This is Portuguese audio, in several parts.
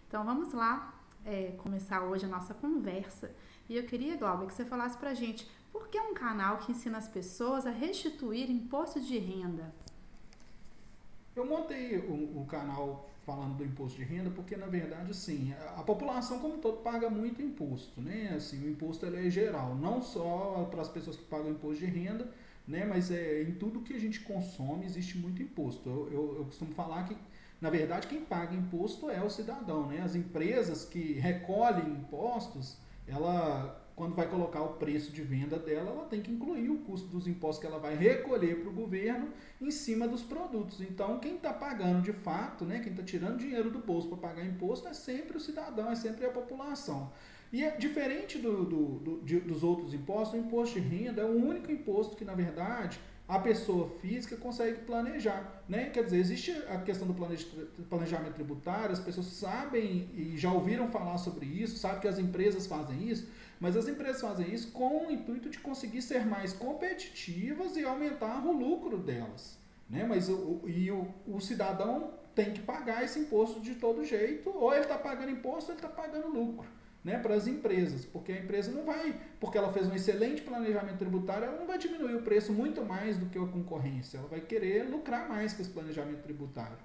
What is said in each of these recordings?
Então vamos lá começar hoje a nossa conversa. E eu queria, Glauber, que você falasse pra gente por que um canal que ensina as pessoas a restituir imposto de renda? Eu montei o canal falando do imposto de renda porque, na verdade, assim, a população como um todo paga muito imposto, né? Assim, o imposto ele é geral, não só para as pessoas que pagam imposto de renda, né? Mas em tudo que a gente consome existe muito imposto. Eu costumo falar que, na verdade, quem paga imposto é o cidadão, né? As empresas que recolhem impostos, ela, quando vai colocar o preço de venda dela, ela tem que incluir o custo dos impostos que ela vai recolher para o governo em cima dos produtos. Então, quem está pagando de fato, né, quem está tirando dinheiro do bolso para pagar imposto é sempre o cidadão, é sempre a população. E é diferente dos outros impostos, o imposto de renda é o único imposto que, na verdade, a pessoa física consegue planejar, né? Quer dizer, existe a questão do planejamento tributário, as pessoas sabem e já ouviram falar sobre isso, sabem que as empresas fazem isso, mas as empresas fazem isso com o intuito de conseguir ser mais competitivas e aumentar o lucro delas, né? Mas o cidadão tem que pagar esse imposto de todo jeito, ou ele está pagando imposto ou ele está pagando lucro, né, para as empresas, porque a empresa não vai, porque ela fez um excelente planejamento tributário, ela não vai diminuir o preço muito mais do que a concorrência, ela vai querer lucrar mais com esse planejamento tributário.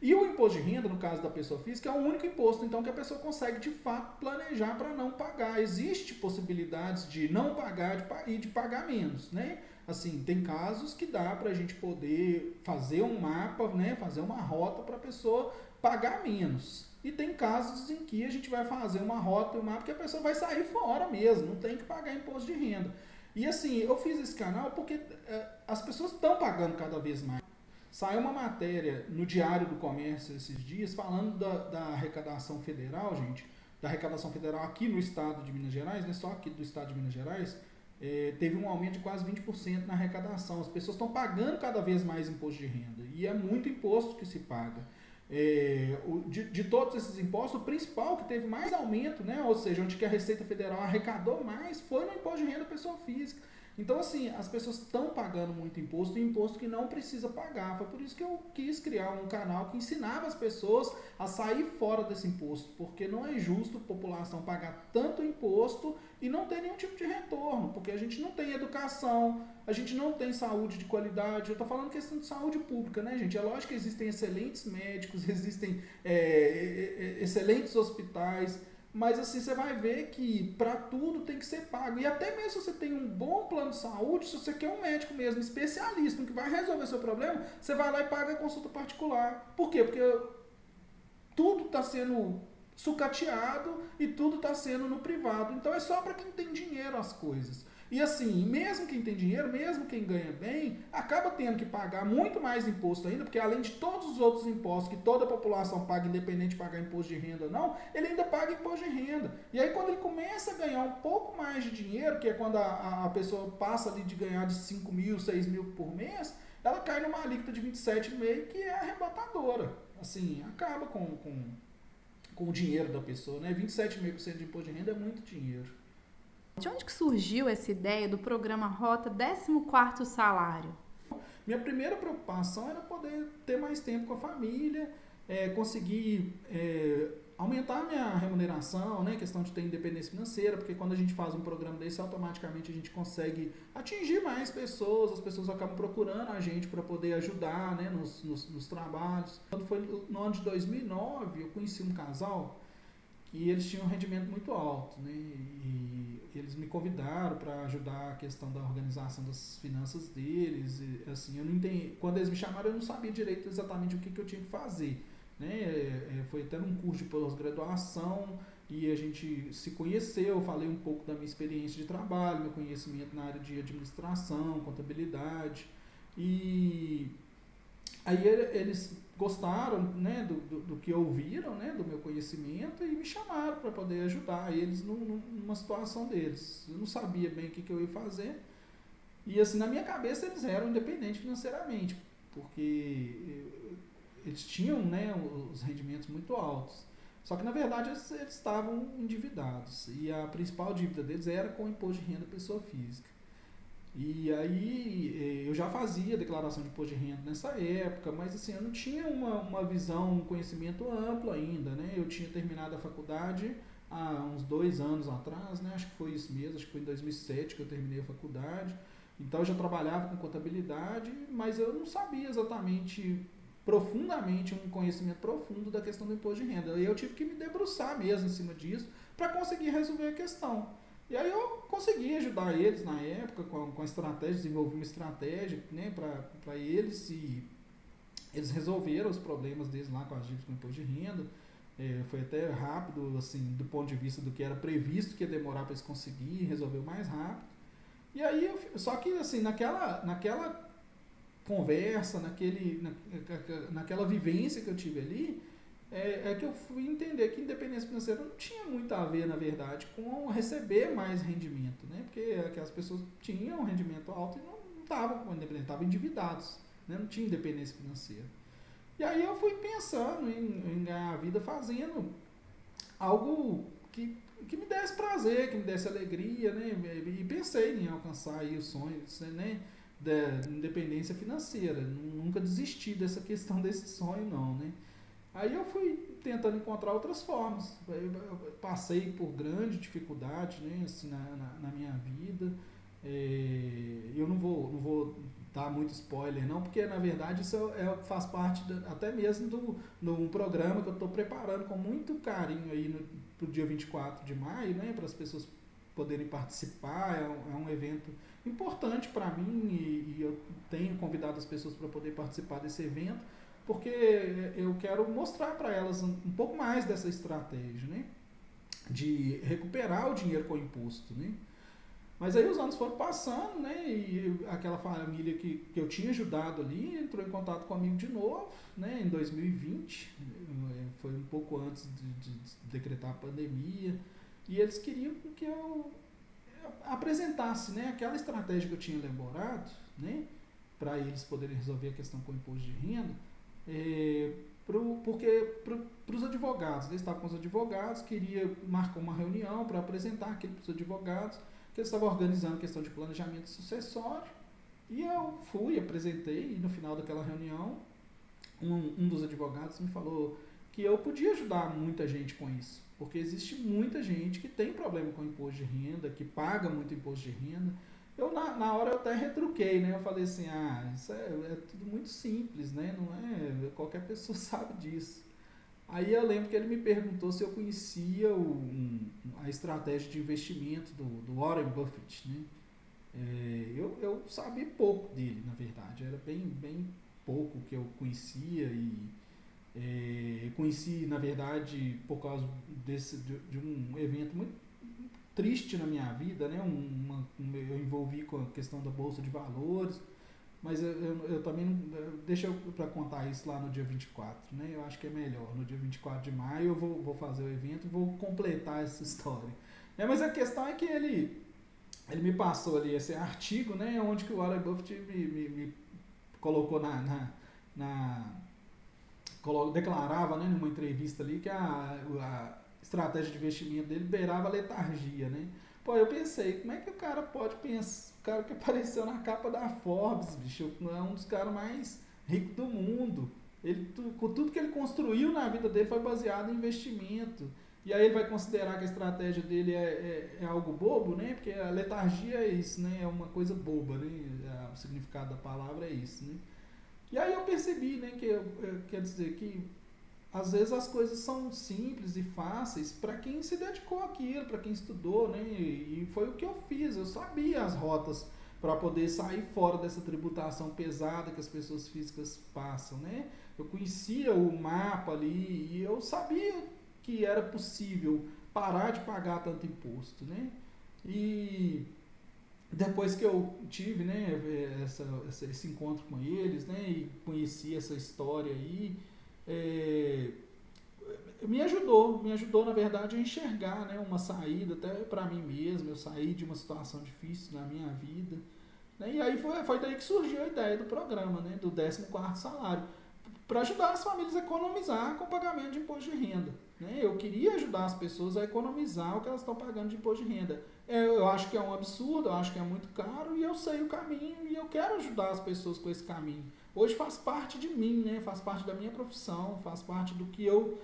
E o imposto de renda, no caso da pessoa física, é o único imposto então que a pessoa consegue de fato planejar para não pagar. Existe possibilidades de não pagar e de pagar menos, né? Assim, tem casos que dá para a gente poder fazer um mapa, né, fazer uma rota para a pessoa pagar menos. E tem casos em que a gente vai fazer uma rota e um mapa que a pessoa vai sair fora mesmo, não tem que pagar imposto de renda. E assim, eu fiz esse canal porque as pessoas estão pagando cada vez mais. Saiu uma matéria no Diário do Comércio esses dias falando da arrecadação federal, gente, da arrecadação federal aqui no estado de Minas Gerais, não é só aqui do estado de Minas Gerais, teve um aumento de quase 20% na arrecadação. As pessoas estão pagando cada vez mais imposto de renda e é muito imposto que se paga. De todos esses impostos, o principal que teve mais aumento, né, ou seja, onde que a Receita Federal arrecadou mais, foi no imposto de renda da pessoa física. Então, assim, as pessoas estão pagando muito imposto e imposto que não precisa pagar. Foi por isso que eu quis criar um canal que ensinava as pessoas a sair fora desse imposto, porque não é justo a população pagar tanto imposto e não ter nenhum tipo de retorno, porque a gente não tem educação, a gente não tem saúde de qualidade. Eu estou falando questão de saúde pública, né, gente? É lógico que existem excelentes médicos, existem excelentes hospitais, mas assim, você vai ver que para tudo tem que ser pago. E até mesmo se você tem um bom plano de saúde, se você quer um médico mesmo, especialista, que vai resolver seu problema, você vai lá e paga a consulta particular. Por quê? Porque tudo está sendo sucateado e tudo está sendo no privado. Então é só para quem tem dinheiro as coisas. E assim, mesmo quem tem dinheiro, mesmo quem ganha bem, acaba tendo que pagar muito mais imposto ainda, porque além de todos os outros impostos que toda a população paga, independente de pagar imposto de renda ou não, ele ainda paga imposto de renda. E aí quando ele começa a ganhar um pouco mais de dinheiro, que é quando a pessoa passa ali de ganhar de 5 mil, 6 mil por mês, ela cai numa alíquota de 27,5%, que é arrebatadora. Assim, acaba com o dinheiro da pessoa, né? 27,5% de imposto de renda é muito dinheiro. De onde que surgiu essa ideia do programa Rota 14º Salário? Minha primeira preocupação era poder ter mais tempo com a família, conseguir aumentar a minha remuneração, né? Questão de ter independência financeira, porque quando a gente faz um programa desse, automaticamente a gente consegue atingir mais pessoas, as pessoas acabam procurando a gente para poder ajudar, né? nos trabalhos. Quando foi no ano de 2009, eu conheci um casal que eles tinham um rendimento muito alto, né? E eles me convidaram para ajudar a questão da organização das finanças deles. E, assim, eu não entendi. Quando eles me chamaram, eu não sabia direito exatamente o que eu tinha que fazer, né? Foi até num curso de pós-graduação e a gente se conheceu. Eu falei um pouco da minha experiência de trabalho, meu conhecimento na área de administração, contabilidade. E aí eles gostaram, né, do que ouviram, né, do meu conhecimento e me chamaram para poder ajudar eles numa situação deles. Eu não sabia bem o que eu ia fazer e assim, na minha cabeça eles eram independentes financeiramente, porque eles tinham, né, os rendimentos muito altos. Só que na verdade eles estavam endividados e a principal dívida deles era com o imposto de renda da pessoa física. E aí eu já fazia declaração de imposto de renda nessa época, mas assim, eu não tinha uma visão, um conhecimento amplo ainda, né? Eu tinha terminado a faculdade há uns 2 anos atrás, né? Acho que foi isso mesmo, acho que foi em 2007 que eu terminei a faculdade. Então eu já trabalhava com contabilidade, mas eu não sabia exatamente, profundamente, um conhecimento profundo da questão do imposto de renda. E eu tive que me debruçar mesmo em cima disso para conseguir resolver a questão. E aí eu consegui ajudar eles na época com a estratégia, desenvolvi uma estratégia, né, para eles, e eles resolveram os problemas deles lá com as dívidas com imposto de renda. Foi até rápido, assim, do ponto de vista do que era previsto que ia demorar para eles conseguirem, resolveu mais rápido. E aí, só que assim, naquela conversa, naquela vivência que eu tive ali, que eu fui entender que independência financeira não tinha muito a ver, na verdade, com receber mais rendimento, né? Porque aquelas pessoas tinham um rendimento alto e não estavam com independência, estavam endividados, né? Não tinha independência financeira. E aí eu fui pensando em ganhar a vida fazendo algo que me desse prazer, que me desse alegria, né? E pensei em alcançar aí o sonho, né, da independência financeira. Nunca desisti dessa questão desse sonho, não, né? Aí eu fui tentando encontrar outras formas. Eu passei por grande dificuldade, né, assim, na minha vida. Eu não vou dar muito spoiler, não, porque na verdade isso faz parte até mesmo de um programa que eu estou preparando com muito carinho aí para o dia 24 de maio, né, para as pessoas poderem participar. É um evento importante para mim, e eu tenho convidado as pessoas para poder participar desse evento, porque eu quero mostrar para elas um pouco mais dessa estratégia, né, de recuperar o dinheiro com o imposto, né. Mas aí os anos foram passando, né, e aquela família que eu tinha ajudado ali entrou em contato comigo de novo, né, em 2020, foi um pouco antes de decretar a pandemia, e eles queriam que eu apresentasse, né, aquela estratégia que eu tinha elaborado, né, para eles poderem resolver a questão com o imposto de renda, porque para os advogados, eles estavam com os advogados, queria marcar uma reunião para apresentar aquilo para os advogados, que eles estavam organizando a questão de planejamento sucessório, e eu fui, apresentei, e no final daquela reunião, um dos advogados me falou que eu podia ajudar muita gente com isso, porque existe muita gente que tem problema com imposto de renda, que paga muito imposto de renda. Eu, na hora, eu até retruquei, né? Eu falei assim, isso é tudo muito simples, né? Não é, qualquer pessoa sabe disso. Aí eu lembro que ele me perguntou se eu conhecia a estratégia de investimento do Warren Buffett, né? Eu sabia pouco dele, na verdade. Era bem pouco que eu conhecia, e conheci, na verdade, por causa de um evento muito triste na minha vida, né? Eu envolvi com a questão da Bolsa de Valores, mas eu também não. Deixa para contar isso lá no dia 24, né? Eu acho que é melhor. No dia 24 de maio eu vou fazer o evento e vou completar essa história. Mas a questão é que ele me passou ali esse artigo, né? Onde que o Warren Buffett me colocou declarava, né, numa entrevista ali, que a estratégia de investimento dele beirava a letargia, né? Pô, eu pensei, como é que o cara pode pensar, o cara que apareceu na capa da Forbes, bicho, é um dos caras mais ricos do mundo, com tudo que ele construiu na vida dele foi baseado em investimento, e aí ele vai considerar que a estratégia dele é algo bobo, né? Porque a letargia é isso, né? É uma coisa boba, né? O significado da palavra é isso, né? E aí eu percebi, né, que quer dizer que às vezes as coisas são simples e fáceis para quem se dedicou àquilo, para quem estudou, né? E foi o que eu fiz. Eu sabia as rotas para poder sair fora dessa tributação pesada que as pessoas físicas passam, né? Eu conhecia o mapa ali e eu sabia que era possível parar de pagar tanto imposto, né? E depois que eu tive, né, esse encontro com eles, né, e conheci essa história aí, me ajudou na verdade a enxergar, né, uma saída até para mim mesmo. Eu saí de uma situação difícil na minha vida, né, e aí foi daí que surgiu a ideia do programa, né, do 14º salário, para ajudar as famílias a economizar com o pagamento de imposto de renda, né. Eu queria ajudar as pessoas a economizar o que elas estão pagando de imposto de renda. Eu acho que é um absurdo, eu acho que é muito caro e eu sei o caminho e eu quero ajudar as pessoas com esse caminho. Hoje faz parte de mim, né? Faz parte da minha profissão, faz parte do que eu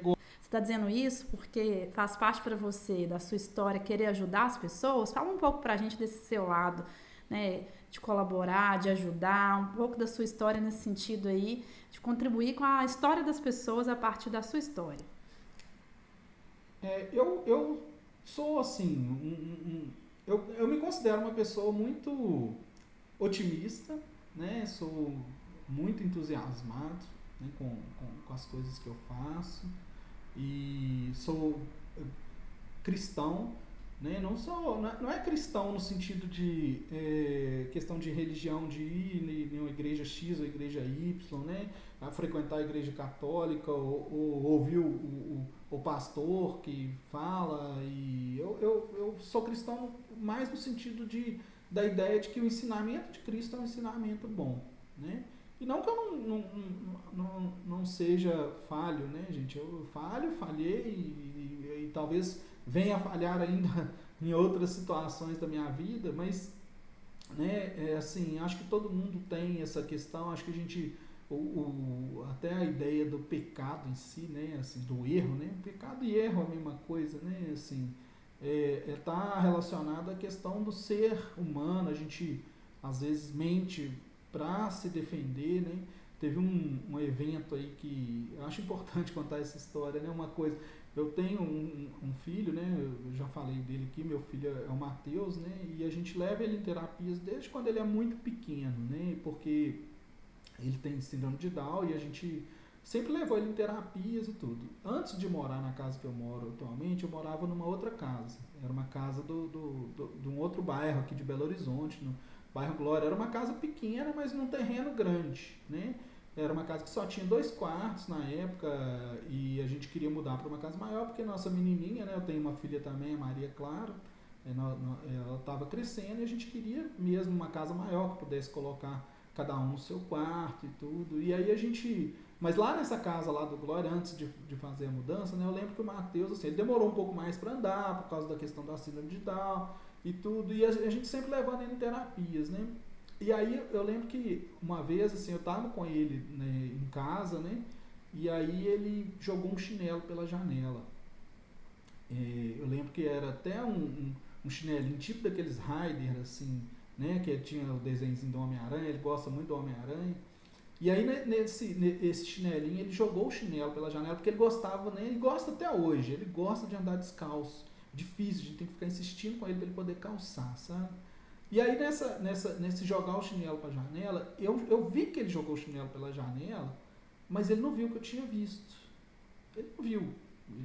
gosto. Você está dizendo isso porque faz parte para você, da sua história, querer ajudar as pessoas? Fala um pouco para a gente desse seu lado, né? De colaborar, de ajudar, um pouco da sua história nesse sentido aí, de contribuir com a história das pessoas a partir da sua história. Eu sou assim, eu me considero uma pessoa muito otimista, né? Sou muito entusiasmado, né? Com as coisas que eu faço e sou cristão, né? Não é cristão no sentido de questão de religião, de ir em uma igreja X ou igreja Y, né? A frequentar a igreja católica ou ouvir o pastor que fala. E eu sou cristão mais no sentido da ideia de que o ensinamento de Cristo é um ensinamento bom, né? E não que eu não seja falho, né, gente? Eu falhei e talvez venha a falhar ainda em outras situações da minha vida, mas, né, assim, acho que todo mundo tem essa questão, acho que a gente, até a ideia do pecado em si, né, assim, do erro, né, pecado e erro é a mesma coisa, né, assim, tá relacionado à questão do ser humano, a gente às vezes mente para se defender, né? Teve um evento aí que eu acho importante contar essa história, né? Uma coisa, eu tenho um filho, né? Eu já falei dele aqui, meu filho é o Matheus, né? E a gente leva ele em terapias desde quando ele é muito pequeno, né? Porque ele tem síndrome de Down e a gente sempre levou ele em terapias e tudo. Antes de morar na casa que eu moro atualmente, eu morava numa outra casa. Era uma casa de um outro bairro aqui de Belo Horizonte, no bairro Glória. Era uma casa pequena, mas num terreno grande, né? Era uma casa que só tinha 2 quartos na época e a gente queria mudar para uma casa maior porque nossa menininha, né? Eu tenho uma filha também, a Maria Clara, ela estava crescendo e a gente queria mesmo uma casa maior que pudesse colocar cada um no seu quarto e tudo. E aí a gente... Mas lá nessa casa lá do Glória, antes de fazer a mudança, né? Eu lembro que o Matheus, assim, ele demorou um pouco mais para andar por causa da questão da síndrome de Down e tudo. E a gente sempre levando ele em terapias, né? E aí eu lembro que uma vez, assim, eu tava com ele, né, em casa, né? E aí ele jogou um chinelo pela janela. Eu lembro que era até um chinelinho tipo daqueles Raider, assim, né? Que tinha o desenhozinho do Homem-Aranha, ele gosta muito do Homem-Aranha. E aí nesse chinelinho, ele jogou o chinelo pela janela porque ele gostava, né? Ele gosta até hoje, ele gosta de andar descalço. Difícil, a gente tem que ficar insistindo com ele para ele poder calçar, sabe? E aí nesse jogar o chinelo para a janela, eu vi que ele jogou o chinelo pela janela, mas ele não viu o que eu tinha visto. Ele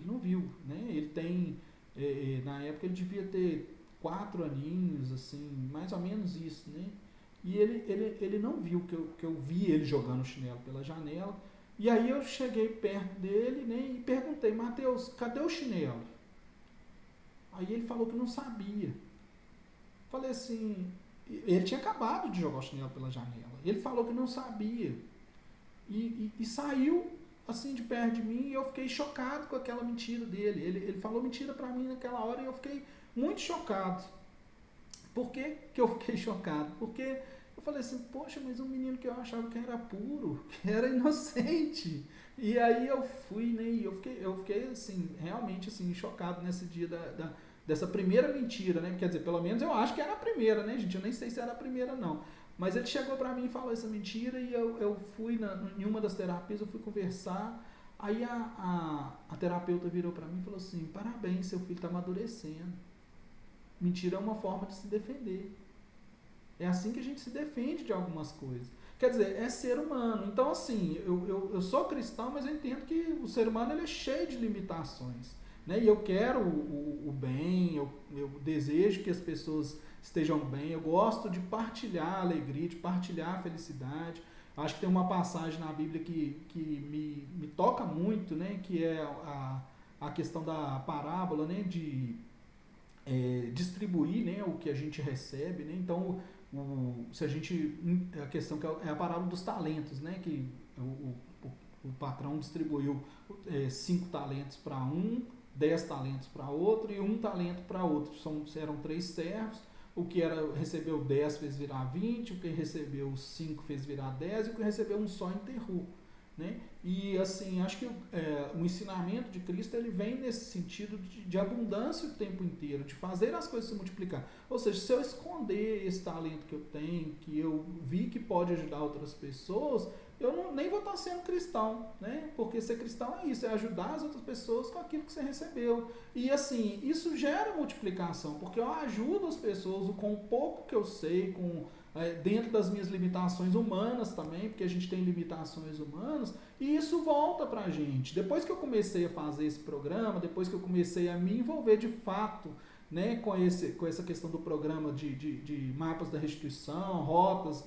não viu, né? Ele tem, na época ele devia ter 4 aninhos, assim, mais ou menos isso, né? E ele não viu que eu vi ele jogando o chinelo pela janela. E aí eu cheguei perto dele, né, e perguntei, Matheus, cadê o chinelo? Aí ele falou que não sabia. Falei assim, ele tinha acabado de jogar o chinelo pela janela. Ele falou que não sabia. E saiu assim de perto de mim e eu fiquei chocado com aquela mentira dele. Ele falou mentira pra mim naquela hora e eu fiquei muito chocado. Por que eu fiquei chocado? Porque eu falei assim, poxa, mas um menino que eu achava que era puro, que era inocente. E aí eu fui, né, e eu fiquei assim, realmente assim, chocado nesse dia dessa primeira mentira, né? Quer dizer, pelo menos eu acho que era a primeira, né, gente? Eu nem sei se era a primeira, não. Mas ele chegou pra mim e falou essa mentira e eu fui em uma das terapias, eu fui conversar. Aí a terapeuta virou pra mim e falou assim, parabéns, seu filho tá amadurecendo. Mentira é uma forma de se defender. É assim que a gente se defende de algumas coisas. Quer dizer, é ser humano. Então, assim, eu sou cristão, mas eu entendo que o ser humano ele é cheio de limitações. Né? E eu quero o bem, eu desejo que as pessoas estejam bem, eu gosto de partilhar a alegria, de partilhar a felicidade. Acho que tem uma passagem na Bíblia que me toca muito, né? Que é a questão da parábola, né? De distribuir, né, o que a gente recebe, né? Então, se a gente, a questão que é a parábola dos talentos, né, que o patrão distribuiu 5 talentos para um, 10 talentos para outro e 1 talento para outro. Eram 3 servos, o que recebeu 10 fez virar 20, o que recebeu 5 fez virar 10 e o que recebeu 1 só enterrou. Né? E assim, acho que o ensinamento de Cristo ele vem nesse sentido de abundância o tempo inteiro, de fazer as coisas se multiplicar. Ou seja, se eu esconder esse talento que eu tenho, que eu vi que pode ajudar outras pessoas, eu nem vou estar sendo cristão, né? Porque ser cristão é isso, é ajudar as outras pessoas com aquilo que você recebeu. E assim, isso gera multiplicação, porque eu ajudo as pessoas com o pouco que eu sei, dentro das minhas limitações humanas também, porque a gente tem limitações humanas, e isso volta pra gente. Depois que eu comecei a fazer esse programa, depois que eu comecei a me envolver de fato, né, com essa questão do programa de mapas da restituição, rotas,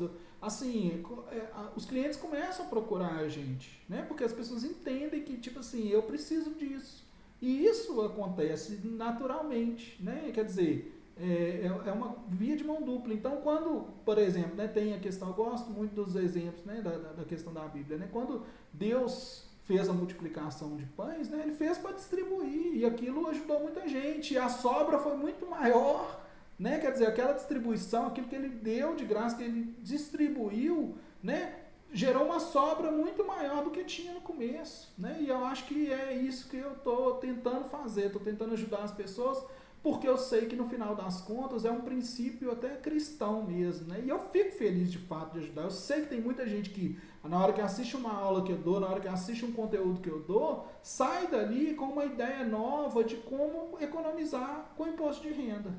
os clientes começam a procurar a gente, né, porque as pessoas entendem que, tipo assim, eu preciso disso. E isso acontece naturalmente, né, quer dizer, é uma via de mão dupla. Então, quando, por exemplo, né, tem a questão, eu gosto muito dos exemplos, né, da questão da Bíblia, né, quando Deus fez a multiplicação de pães, né, ele fez para distribuir, e aquilo ajudou muita gente, e a sobra foi muito maior, né, quer dizer, aquela distribuição, aquilo que ele deu de graça, que ele distribuiu, né, gerou uma sobra muito maior do que tinha no começo, né, e eu acho que é isso que eu estou tentando fazer, estou tentando ajudar as pessoas, porque eu sei que no final das contas é um princípio até cristão mesmo, né? E eu fico feliz de fato de ajudar. Eu sei que tem muita gente que, na hora que assiste uma aula que eu dou, na hora que assiste um conteúdo que eu dou, sai dali com uma ideia nova de como economizar com o imposto de renda.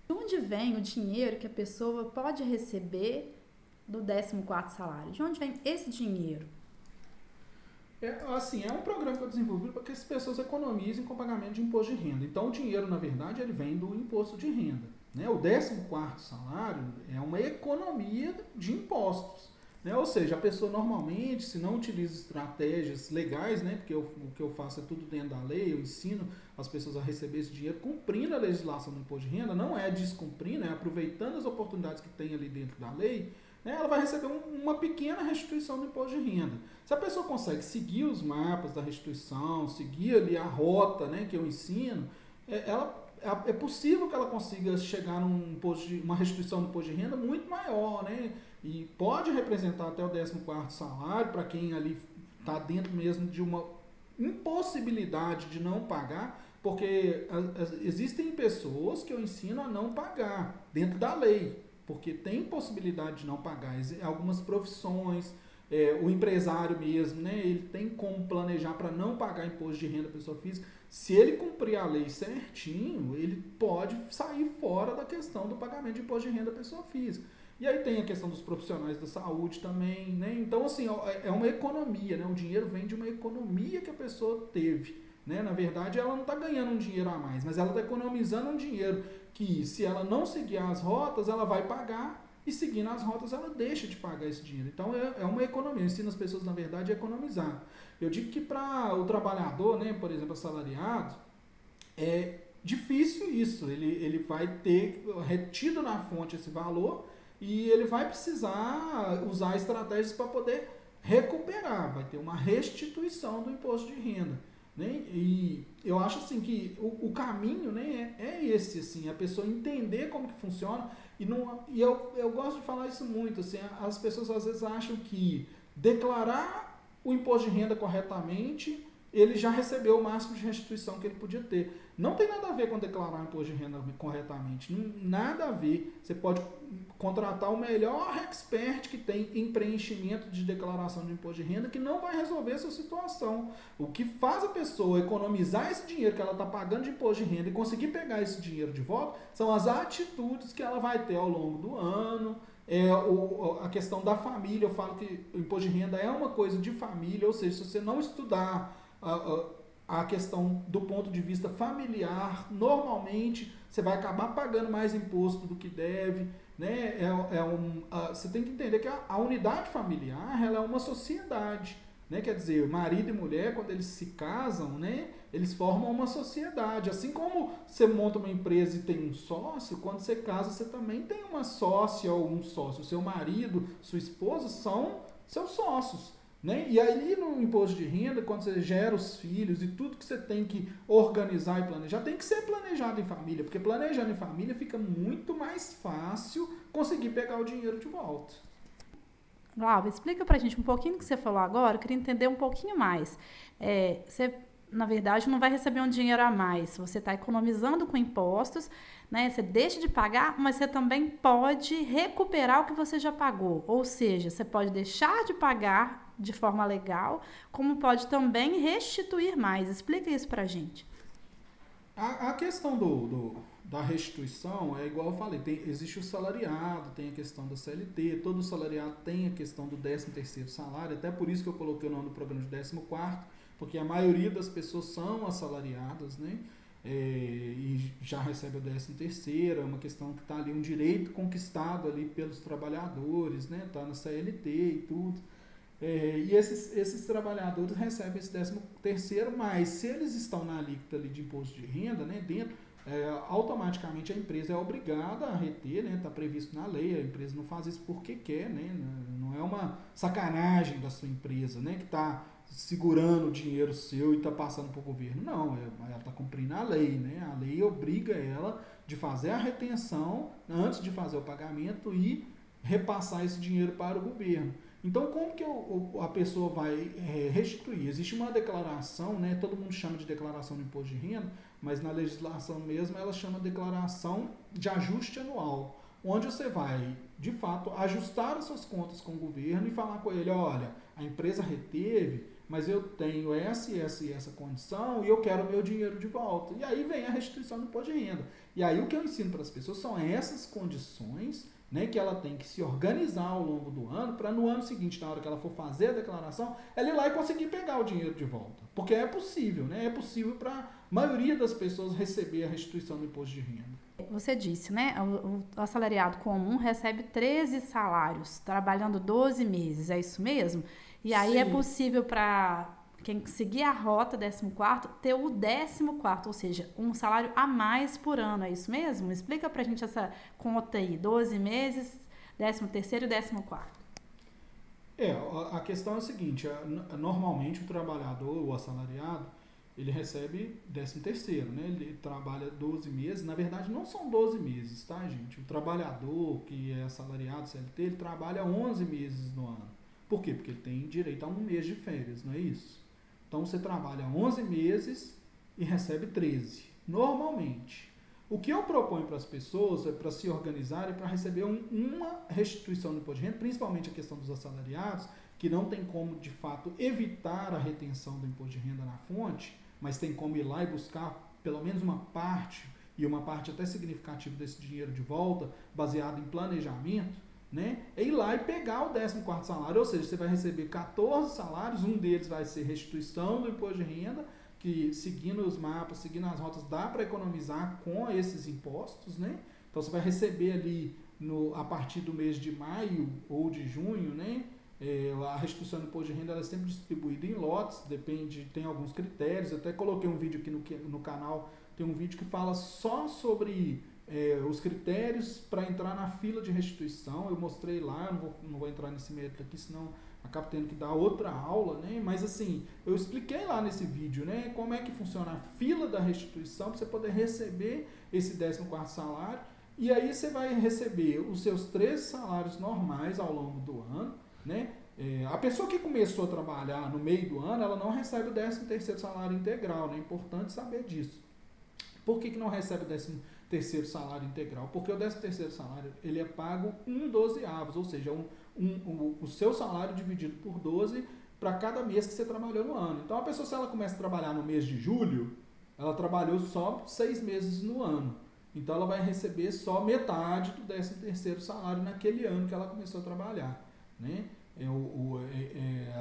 De onde vem o dinheiro que a pessoa pode receber do 14º salário? De onde vem esse dinheiro? É um programa que eu desenvolvi para que as pessoas economizem com o pagamento de imposto de renda. Então, o dinheiro, na verdade, ele vem do imposto de renda. Né? O 14º salário é uma economia de impostos. Né? Ou seja, a pessoa normalmente, se não utiliza estratégias legais, né? Porque o que eu faço é tudo dentro da lei, eu ensino as pessoas a receber esse dinheiro cumprindo a legislação do imposto de renda, não é descumprindo, é aproveitando as oportunidades que tem ali dentro da lei, ela vai receber uma pequena restituição do imposto de renda. Se a pessoa consegue seguir os mapas da restituição, seguir ali a rota, né, que eu ensino, é possível que ela consiga chegar uma restituição do imposto de renda muito maior, né, e pode representar até o 14º salário para quem ali está dentro mesmo de uma impossibilidade de não pagar, porque existem pessoas que eu ensino a não pagar dentro da lei, porque tem possibilidade de não pagar. Algumas profissões, o empresário mesmo, né, ele tem como planejar para não pagar imposto de renda da pessoa física. Se ele cumprir a lei certinho, ele pode sair fora da questão do pagamento de imposto de renda da pessoa física. E aí tem a questão dos profissionais da saúde também, né? Então, assim, é uma economia, né? O dinheiro vem de uma economia que a pessoa teve, né? Na verdade, ela não está ganhando um dinheiro a mais, mas ela está economizando um dinheiro que, se ela não seguir as rotas, ela vai pagar, e seguindo as rotas, ela deixa de pagar esse dinheiro. Então, é uma economia. Eu ensino as pessoas, na verdade, a economizar. Eu digo que para o trabalhador, né, por exemplo, assalariado, é difícil isso. Ele vai ter retido na fonte esse valor e ele vai precisar usar estratégias para poder recuperar. Vai ter uma restituição do imposto de renda. Né? E eu acho assim que o caminho, né, é esse, assim, a pessoa entender como que funciona. E eu gosto de falar isso muito. Assim, as pessoas às vezes acham que declarar o imposto de renda corretamente, ele já recebeu o máximo de restituição que ele podia ter. Não tem nada a ver com declarar o imposto de renda corretamente. Nada a ver. Você pode contratar o melhor expert que tem em preenchimento de declaração de imposto de renda, que não vai resolver a sua situação. O que faz a pessoa economizar esse dinheiro que ela está pagando de imposto de renda e conseguir pegar esse dinheiro de volta são as atitudes que ela vai ter ao longo do ano. A questão da família. Eu falo que o imposto de renda é uma coisa de família, ou seja, se você não estudar a questão do ponto de vista familiar, normalmente você vai acabar pagando mais imposto do que deve, né? Você tem que entender que a unidade familiar, ela é uma sociedade, né? Quer dizer, marido e mulher, quando eles se casam, né, eles formam uma sociedade. Assim como você monta uma empresa e tem um sócio, quando você casa você também tem uma sócia ou um sócio. O seu marido, sua esposa são seus sócios. Né? E aí no imposto de renda, quando você gera os filhos e tudo que você tem que organizar e planejar, tem que ser planejado em família, porque planejando em família fica muito mais fácil conseguir pegar o dinheiro de volta. Glauber, explica pra gente um pouquinho do que você falou agora, eu queria entender um pouquinho mais. Você, na verdade, não vai receber um dinheiro a mais, você está economizando com impostos, né? Você deixa de pagar, mas você também pode recuperar o que você já pagou. Ou seja, você pode deixar de pagar de forma legal, como pode também restituir mais. Explica isso pra gente. A questão da restituição é igual eu falei, existe o salariado, tem a questão da CLT, todo salariado tem a questão do 13º salário, até por isso que eu coloquei o nome do programa de 14º, porque a maioria das pessoas são assalariadas, né? E já recebe o 13º, é uma questão que está ali, um direito conquistado ali pelos trabalhadores, né? Está na CLT e tudo. E esses trabalhadores recebem esse 13º, mas se eles estão na alíquota ali de imposto de renda, né, dentro, automaticamente a empresa é obrigada a reter, né, está previsto na lei, a empresa não faz isso porque quer, né, não é uma sacanagem da sua empresa, né, que está segurando o dinheiro seu e está passando para o governo. Não, ela está cumprindo a lei, né, a lei obriga ela de fazer a retenção antes de fazer o pagamento e repassar esse dinheiro para o governo. Então, como que a pessoa vai restituir? Existe uma declaração, né? Todo mundo chama de declaração de imposto de renda, mas na legislação mesmo ela chama de declaração de ajuste anual, onde você vai, de fato, ajustar as suas contas com o governo e falar com ele, olha, a empresa reteve, mas eu tenho essa e essa e essa condição e eu quero o meu dinheiro de volta. E aí vem a restituição do imposto de renda. E aí o que eu ensino para as pessoas são essas condições, né, que ela tem que se organizar ao longo do ano, para no ano seguinte, na hora que ela for fazer a declaração, ela ir lá e conseguir pegar o dinheiro de volta. Porque é possível, né? É possível para a maioria das pessoas receber a restituição do imposto de renda. Você disse, né? O assalariado comum recebe 13 salários, trabalhando 12 meses, é isso mesmo? E aí Sim. É possível para quem seguir a rota 14º, ter o 14º, ou seja, um salário a mais por ano, é isso mesmo? Explica pra gente essa conta aí, 12 meses, 13º e 14º. A questão é a seguinte, normalmente o trabalhador, o assalariado, ele recebe 13º, né? Ele trabalha 12 meses, na verdade não são 12 meses, tá, gente? O trabalhador que é assalariado, CLT, ele trabalha 11 meses no ano. Por quê? Porque ele tem direito a um mês de férias, não é isso? Então você trabalha 11 meses e recebe 13, normalmente. O que eu proponho para as pessoas é para se organizarem para receber uma restituição do imposto de renda, principalmente a questão dos assalariados, que não tem como, de fato, evitar a retenção do imposto de renda na fonte, mas tem como ir lá e buscar pelo menos uma parte, e uma parte até significativa desse dinheiro de volta, baseado em planejamento, né? É ir lá e pegar o 14º salário, ou seja, você vai receber 14 salários, um deles vai ser restituição do imposto de renda, que seguindo os mapas, seguindo as rotas, dá para economizar com esses impostos, né? Então você vai receber ali a partir do mês de maio ou de junho, né? A restituição do imposto de renda ela é sempre distribuída em lotes, depende, tem alguns critérios. Eu até coloquei um vídeo aqui no canal, tem um vídeo que fala só sobre os critérios para entrar na fila de restituição. Eu mostrei lá, não vou entrar nesse mérito aqui, senão acabo tendo que dar outra aula, né? Mas assim, eu expliquei lá nesse vídeo, né, como é que funciona a fila da restituição para você poder receber esse 14º salário, e aí você vai receber os seus 13 salários normais ao longo do ano, né? A pessoa que começou a trabalhar no meio do ano, ela não recebe o 13º salário integral, né? É importante saber disso. Por que não recebe o 13º salário integral? Porque o 13º salário ele é pago 1/12, ou seja, o seu salário dividido por 12 para cada mês que você trabalhou no ano. Então a pessoa, se ela começa a trabalhar no mês de julho, ela trabalhou só 6 meses no ano. Então ela vai receber só metade do 13º salário naquele ano que ela começou a trabalhar, né?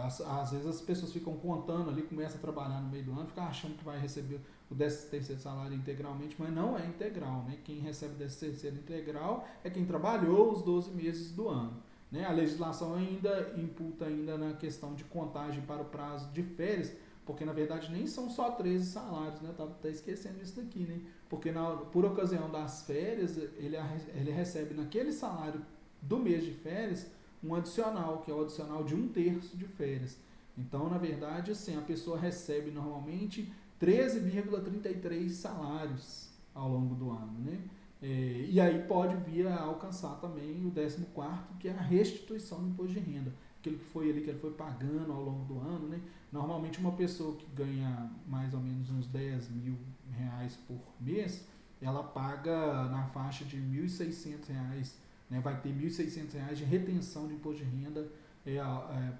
Às vezes as pessoas ficam contando ali, começam a trabalhar no meio do ano, ficam achando que vai receber o 13º salário integralmente, mas não é integral, né? Quem recebe o 13º integral é quem trabalhou os 12 meses do ano, né? A legislação ainda imputa ainda na questão de contagem para o prazo de férias, porque na verdade nem são só 13 salários, né? Estava até esquecendo isso daqui, né? Porque por ocasião das férias, ele recebe naquele salário do mês de férias um adicional, que é o adicional de 1/3 de férias. Então, na verdade, assim, a pessoa recebe normalmente 13,33 salários ao longo do ano, né? E aí pode vir a alcançar também o 14º, que é a restituição do imposto de renda. Aquilo que foi ali que ele foi pagando ao longo do ano, né? Normalmente uma pessoa que ganha mais ou menos uns 10 mil reais por mês, ela paga na faixa de R$ 1.600, né? Vai ter R$ 1.600 de retenção de imposto de renda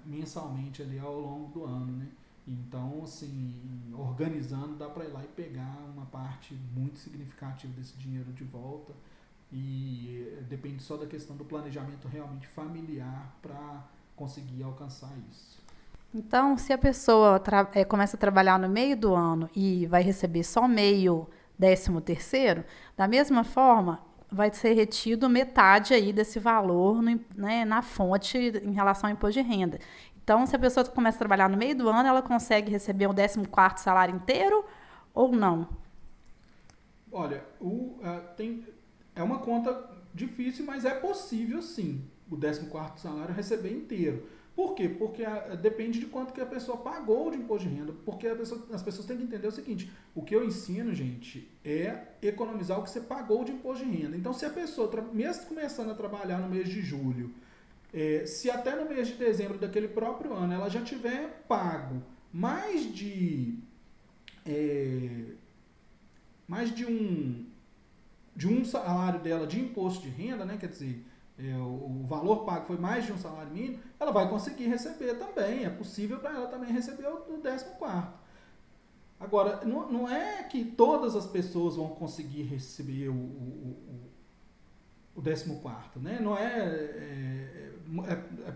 mensalmente ali ao longo do ano, né? Então, assim, organizando, dá para ir lá e pegar uma parte muito significativa desse dinheiro de volta. E depende só da questão do planejamento realmente familiar para conseguir alcançar isso. Então, se a pessoa começa a trabalhar no meio do ano e vai receber só meio 13º, da mesma forma, vai ser retido metade aí desse valor né, na fonte em relação ao imposto de renda. Então, se a pessoa começa a trabalhar no meio do ano, ela consegue receber o 14º salário inteiro ou não? Olha, é uma conta difícil, mas é possível sim o 14º salário receber inteiro. Por quê? Porque depende de quanto que a pessoa pagou de imposto de renda. Porque as pessoas têm que entender o seguinte: o que eu ensino, gente, é economizar o que você pagou de imposto de renda. Então, se a pessoa, mesmo começando a trabalhar no mês de julho, se até no mês de dezembro daquele próprio ano ela já tiver pago mais de um salário dela de imposto de renda, né? Quer dizer, o valor pago foi mais de um salário mínimo, ela vai conseguir receber também. É possível para ela também receber o 14º. Agora, não é que todas as pessoas vão conseguir receber o 14º, né? Não é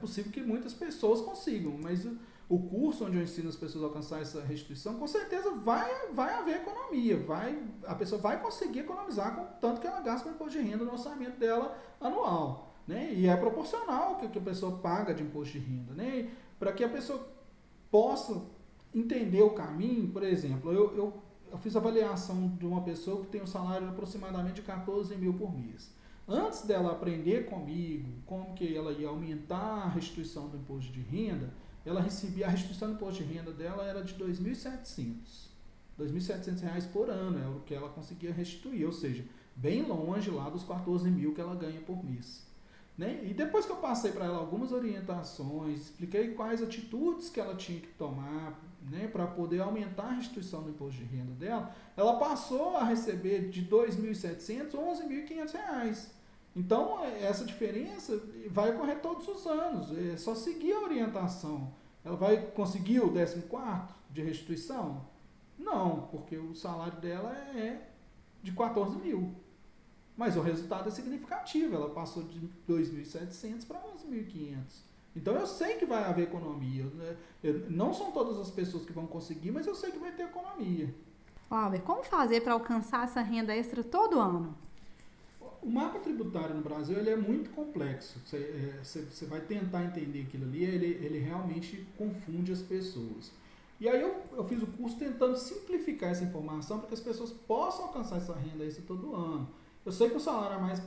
possível que muitas pessoas consigam, mas o curso onde eu ensino as pessoas a alcançar essa restituição, com certeza vai haver economia, a pessoa vai conseguir economizar com tanto que ela gasta com imposto de renda no orçamento dela anual, né? E é proporcional ao que a pessoa paga de imposto de renda, né? Para que a pessoa possa entender o caminho. Por exemplo, eu fiz avaliação de uma pessoa que tem um salário de aproximadamente 14 mil por mês. Antes dela aprender comigo como que ela ia aumentar a restituição do imposto de renda, ela recebia, a restituição do imposto de renda dela era de R$ 2.700 por ano, é o que ela conseguia restituir, ou seja, bem longe lá dos 14 mil que ela ganha por mês. Né? E depois que eu passei para ela algumas orientações, expliquei quais atitudes que ela tinha que tomar, né, para poder aumentar a restituição do imposto de renda dela, ela passou a receber de R$ 2.700 a R$ 11.500. Então, essa diferença vai ocorrer todos os anos. É só seguir a orientação. Ela vai conseguir o 14º de restituição? Não, porque o salário dela é de 14 mil. Mas o resultado é significativo. Ela passou de 2.700 para 11.500. Então, eu sei que vai haver economia. Não são todas as pessoas que vão conseguir, mas eu sei que vai ter economia. Albert, como fazer para alcançar essa renda extra todo ano? O mapa tributário no Brasil ele é muito complexo. Você vai tentar entender aquilo ali, ele realmente confunde as pessoas. E aí eu fiz o curso tentando simplificar essa informação para que as pessoas possam alcançar essa renda extra todo ano. Eu sei que o salário a mais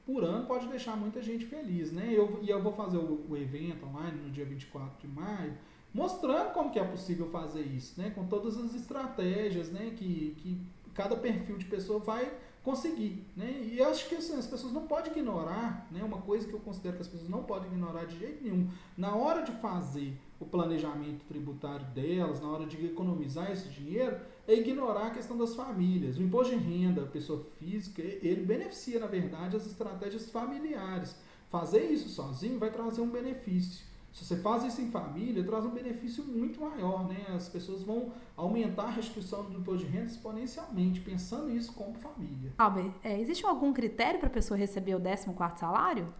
por ano pode deixar muita gente feliz, né? E eu vou fazer o evento online no dia 24 de maio, mostrando como que é possível fazer isso, né? Com todas as estratégias, né? Que cada perfil de pessoa vai conseguir, né? E eu acho que assim, as pessoas não podem ignorar, né? Uma coisa que eu considero que as pessoas não podem ignorar de jeito nenhum, na hora de fazer o planejamento tributário delas, na hora de economizar esse dinheiro, é ignorar a questão das famílias. O imposto de renda, a pessoa física, ele beneficia, na verdade, as estratégias familiares. Fazer isso sozinho vai trazer um benefício. Se você faz isso em família, traz um benefício muito maior, né? As pessoas vão aumentar a restituição do imposto de renda exponencialmente, pensando nisso como família. Albert, existe algum critério para a pessoa receber o 14º salário?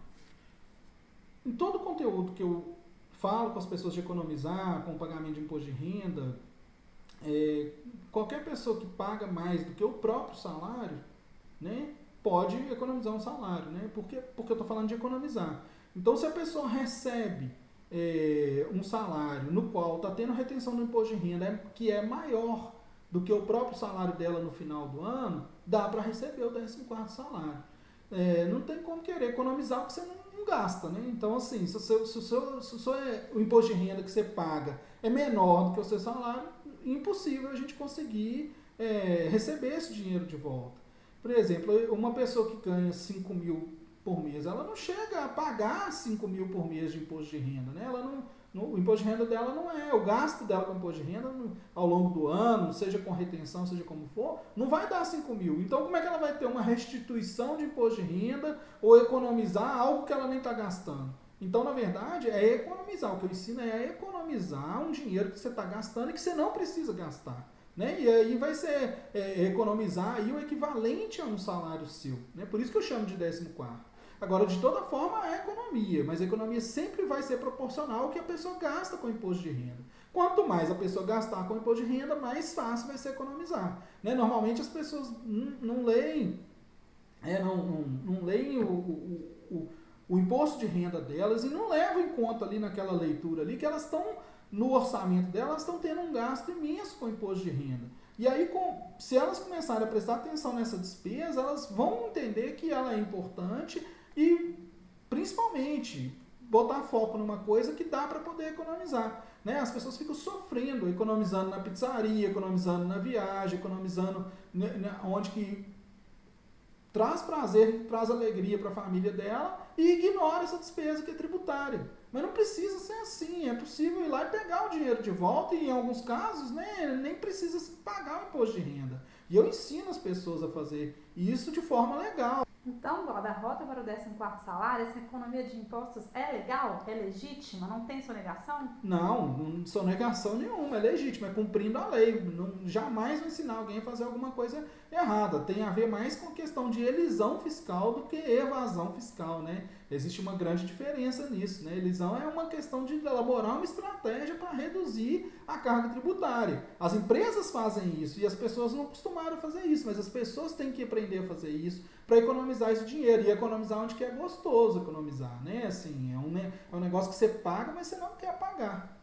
Em todo o conteúdo que eu falo com as pessoas de economizar, com o pagamento de imposto de renda, qualquer pessoa que paga mais do que o próprio salário, né, pode economizar um salário, né? Porque eu estou falando de economizar. Então, se a pessoa recebe um salário no qual está tendo retenção do imposto de renda que é maior do que o próprio salário dela no final do ano, dá para receber o 14º salário. Não tem como querer economizar o que você não não gasta, né? Então, assim, se o imposto de renda que você paga é menor do que o seu salário, impossível a gente conseguir receber esse dinheiro de volta. Por exemplo, uma pessoa que ganha 5 mil por mês, ela não chega a pagar 5 mil por mês de imposto de renda, né? Ela o imposto de renda dela não é, o gasto dela com imposto de renda ao longo do ano, seja com retenção, seja como for, não vai dar 5 mil. Então, como é que ela vai ter uma restituição de imposto de renda ou economizar algo que ela nem está gastando? Então, na verdade, é economizar. O que eu ensino é economizar um dinheiro que você está gastando e que você não precisa gastar. Né? E aí vai ser economizar aí o equivalente a um salário seu. Né? Por isso que eu chamo de 14º. Agora, de toda forma, é economia, mas a economia sempre vai ser proporcional ao que a pessoa gasta com o imposto de renda. Quanto mais a pessoa gastar com o imposto de renda, mais fácil vai ser economizar. Né? Normalmente as pessoas não leem, não leem o imposto de renda delas e não levam em conta ali naquela leitura ali que elas estão, no orçamento delas, elas estão tendo um gasto imenso com o imposto de renda. E aí, se elas começarem a prestar atenção nessa despesa, elas vão entender que ela é importante e, principalmente, botar foco numa coisa que dá para poder economizar. Né? As pessoas ficam sofrendo, economizando na pizzaria, economizando na viagem, economizando onde que traz prazer, traz alegria para a família dela e ignora essa despesa que é tributária. Mas não precisa ser assim, é possível ir lá e pegar o dinheiro de volta e, em alguns casos, né, nem precisa pagar o imposto de renda. E eu ensino as pessoas a fazer isso de forma legal. Então, da rota para o 14º salário, essa economia de impostos é legal? É legítima? Não tem sonegação? Não sonegação nenhuma, é legítima, é cumprindo a lei. Jamais vou ensinar alguém a fazer alguma coisa errada. Tem a ver mais com a questão de elisão fiscal do que evasão fiscal, né? Existe uma grande diferença nisso, né? Elisão é uma questão de elaborar uma estratégia para reduzir a carga tributária. As empresas fazem isso e as pessoas não costumaram fazer isso, mas as pessoas têm que aprender a fazer isso para economizar esse dinheiro e economizar onde que é gostoso economizar, né? Assim, é um negócio que você paga, mas você não quer pagar.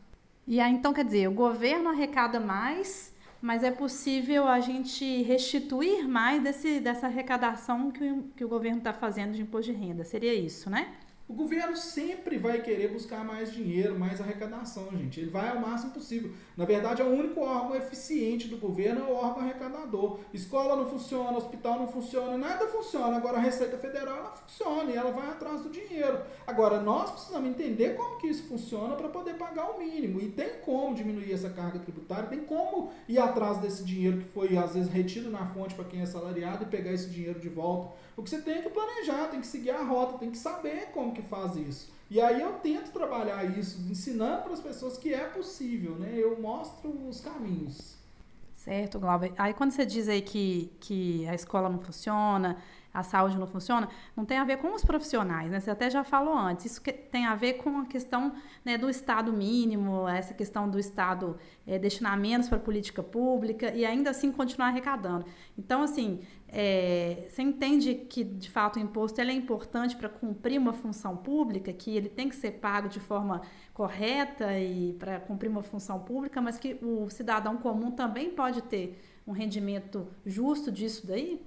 E aí, então, quer dizer, o governo arrecada mais, mas é possível a gente restituir mais dessa arrecadação que o governo está fazendo de imposto de renda. Seria isso, né? O governo sempre vai querer buscar mais dinheiro, mais arrecadação, gente. Ele vai ao máximo possível. Na verdade, é o único órgão eficiente do governo, é o órgão arrecadador. Escola não funciona, hospital não funciona, nada funciona. Agora, a Receita Federal, ela funciona e ela vai atrás do dinheiro. Agora, nós precisamos entender como que isso funciona para poder pagar o mínimo. E tem como diminuir essa carga tributária, tem como ir atrás desse dinheiro que foi, às vezes, retido na fonte para quem é assalariado e pegar esse dinheiro de volta. O que você tem que planejar, tem que seguir a rota, tem que saber como que faz isso. E aí eu tento trabalhar isso, ensinando para as pessoas que é possível, né? Eu mostro os caminhos. Certo, Glauber. Aí quando você diz aí que a escola não funciona, a saúde não funciona, não tem a ver com os profissionais, né? Você até já falou antes. Isso tem a ver com a questão, né, do Estado mínimo, essa questão do Estado destinar menos para a política pública e ainda assim continuar arrecadando. Então, assim, você entende que, de fato, o imposto ele é importante para cumprir uma função pública, que ele tem que ser pago de forma correta e para cumprir uma função pública, mas que o cidadão comum também pode ter um rendimento justo disso daí?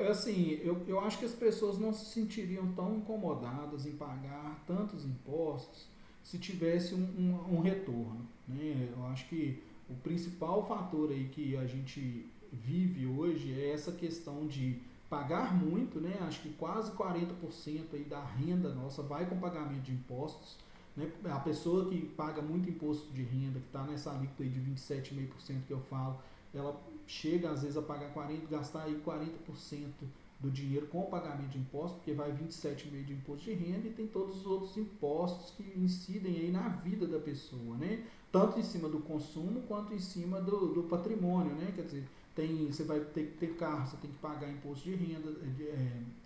Assim, eu acho que as pessoas não se sentiriam tão incomodadas em pagar tantos impostos se tivesse um retorno, né? Eu acho que o principal fator aí que a gente vive hoje é essa questão de pagar muito, né? Acho que quase 40% aí da renda nossa vai com pagamento de impostos, né? A pessoa que paga muito imposto de renda, que está nessa alíquota aí de 27,5% que eu falo, ela chega às vezes a pagar gastar aí 40% do dinheiro com o pagamento de impostos, porque vai 27,5% de imposto de renda e tem todos os outros impostos que incidem aí na vida da pessoa, né? Tanto em cima do consumo quanto em cima do patrimônio, né? Quer dizer, você vai ter que ter carro, você tem que pagar imposto de renda,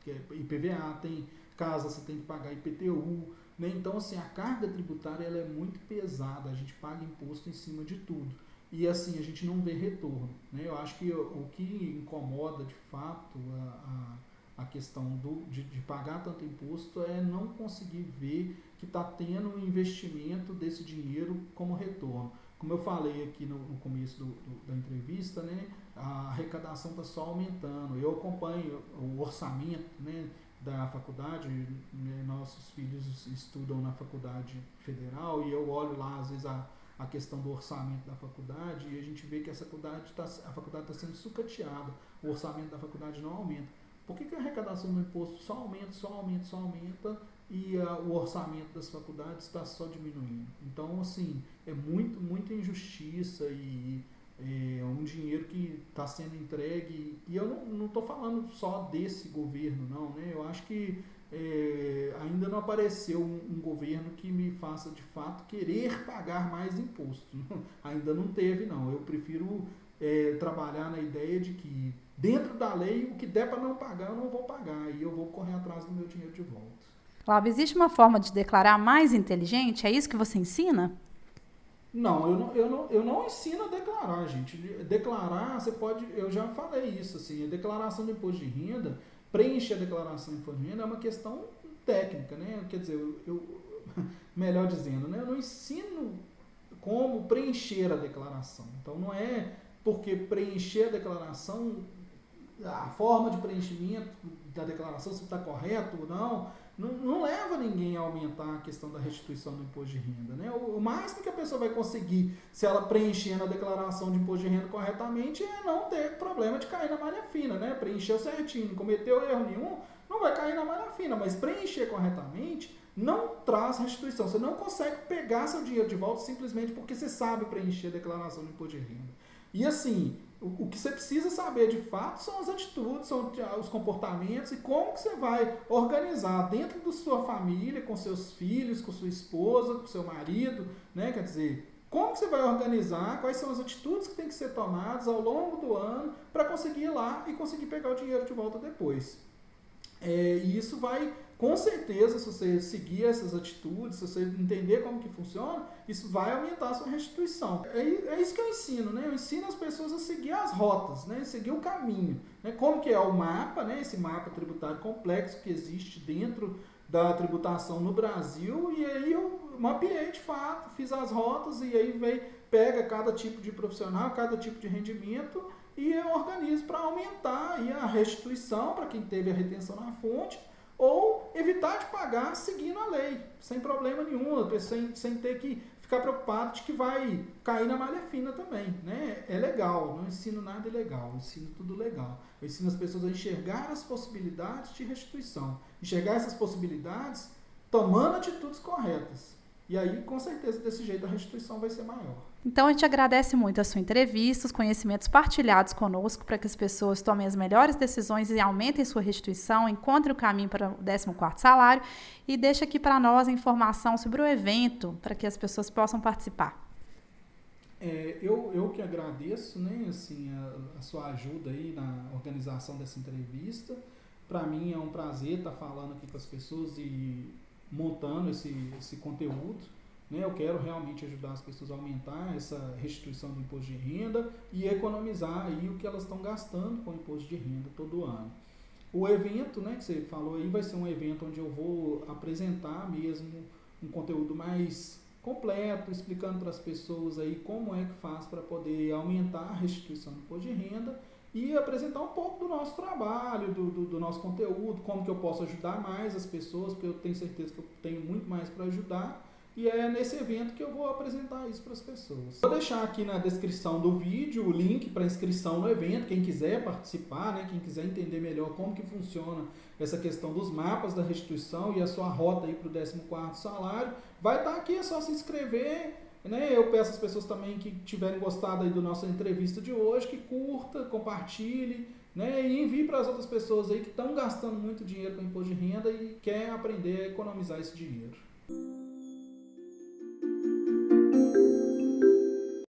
que é IPVA, tem casa, você tem que pagar IPTU, né? Então, assim, a carga tributária ela é muito pesada, a gente paga imposto em cima de tudo. E assim, a gente não vê retorno, né? Eu acho que o que incomoda de fato a questão de pagar tanto imposto é não conseguir ver que está tendo um investimento desse dinheiro como retorno. Como eu falei aqui no começo da entrevista, né? A arrecadação está só aumentando. Eu acompanho o orçamento, né, da faculdade, né, nossos filhos estudam na faculdade federal e eu olho lá às vezes a questão do orçamento da faculdade e a gente vê que a faculdade está sendo sucateada, o orçamento da faculdade não aumenta. Por que a arrecadação do imposto só aumenta e o orçamento das faculdades está só diminuindo? Então, assim, é muita injustiça e é um dinheiro que está sendo entregue, e eu não estou falando só desse governo, não, né? Eu acho que ainda não apareceu um governo que me faça, de fato, querer pagar mais imposto. Ainda não teve, não. Eu prefiro trabalhar na ideia de que, dentro da lei, o que der para não pagar, eu não vou pagar, e eu vou correr atrás do meu dinheiro de volta. Cláudio, existe uma forma de declarar mais inteligente? É isso que você ensina? Não, eu não ensino a declarar, gente. Declarar, você pode, eu já falei isso, assim, a declaração do imposto de renda, preencher a declaração do imposto de renda é uma questão técnica, né? Quer dizer, melhor dizendo, né? Eu não ensino como preencher a declaração. Então, não é porque preencher a declaração, a forma de preenchimento da declaração, se está correto ou não leva ninguém a aumentar a questão da restituição do imposto de renda, né? O máximo que a pessoa vai conseguir, se ela preenchendo a declaração de imposto de renda corretamente, é não ter problema de cair na malha fina, né? Preencheu certinho, não cometeu erro nenhum, não vai cair na malha fina, mas preencher corretamente não traz restituição. Você não consegue pegar seu dinheiro de volta simplesmente porque você sabe preencher a declaração de imposto de renda. E assim, o que você precisa saber de fato são as atitudes, são os comportamentos e como que você vai organizar dentro da sua família, com seus filhos, com sua esposa, com seu marido, né? Quer dizer, como que você vai organizar, quais são as atitudes que tem que ser tomadas ao longo do ano para conseguir ir lá e conseguir pegar o dinheiro de volta depois. E isso vai, com certeza, se você seguir essas atitudes, se você entender como que funciona, isso vai aumentar a sua restituição. É isso que eu ensino, né? Eu ensino as pessoas a seguir as rotas, né? Seguir o caminho. Né? Como que é o mapa, né? Esse mapa tributário complexo que existe dentro da tributação no Brasil, e aí eu mapeei de fato, fiz as rotas, e aí pega cada tipo de profissional, cada tipo de rendimento, e eu organizo para aumentar aí a restituição para quem teve a retenção na fonte, ou evitar de pagar seguindo a lei, sem problema nenhum, sem ter que ficar preocupado de que vai cair na malha fina também, né? É legal, não ensino nada ilegal, eu ensino tudo legal. Eu ensino as pessoas a enxergar as possibilidades de restituição, enxergar essas possibilidades tomando atitudes corretas. E aí, com certeza, desse jeito a restituição vai ser maior. Então, a gente agradece muito a sua entrevista, os conhecimentos partilhados conosco para que as pessoas tomem as melhores decisões e aumentem sua restituição, encontrem o caminho para o 14º salário e deixa aqui para nós a informação sobre o evento para que as pessoas possam participar. Eu que agradeço, né, assim, a sua ajuda aí na organização dessa entrevista. Para mim é um prazer estar falando aqui com as pessoas e montando esse conteúdo. Eu quero realmente ajudar as pessoas a aumentar essa restituição do imposto de renda e economizar aí o que elas estão gastando com o imposto de renda todo ano. O evento, né, que você falou aí, vai ser um evento onde eu vou apresentar mesmo um conteúdo mais completo, explicando para as pessoas aí como é que faz para poder aumentar a restituição do imposto de renda e apresentar um pouco do nosso trabalho, do nosso conteúdo, como que eu posso ajudar mais as pessoas, porque eu tenho certeza que eu tenho muito mais para ajudar. E é nesse evento que eu vou apresentar isso para as pessoas. Vou deixar aqui na descrição do vídeo o link para inscrição no evento, quem quiser participar, né, quem quiser entender melhor como que funciona essa questão dos mapas da restituição e a sua rota para o 14º salário, vai estar aqui, é só se inscrever. Né? Eu peço às pessoas também que tiverem gostado aí da nossa entrevista de hoje, que curta, compartilhe, né? E envie para as outras pessoas aí que estão gastando muito dinheiro com imposto de renda e querem aprender a economizar esse dinheiro.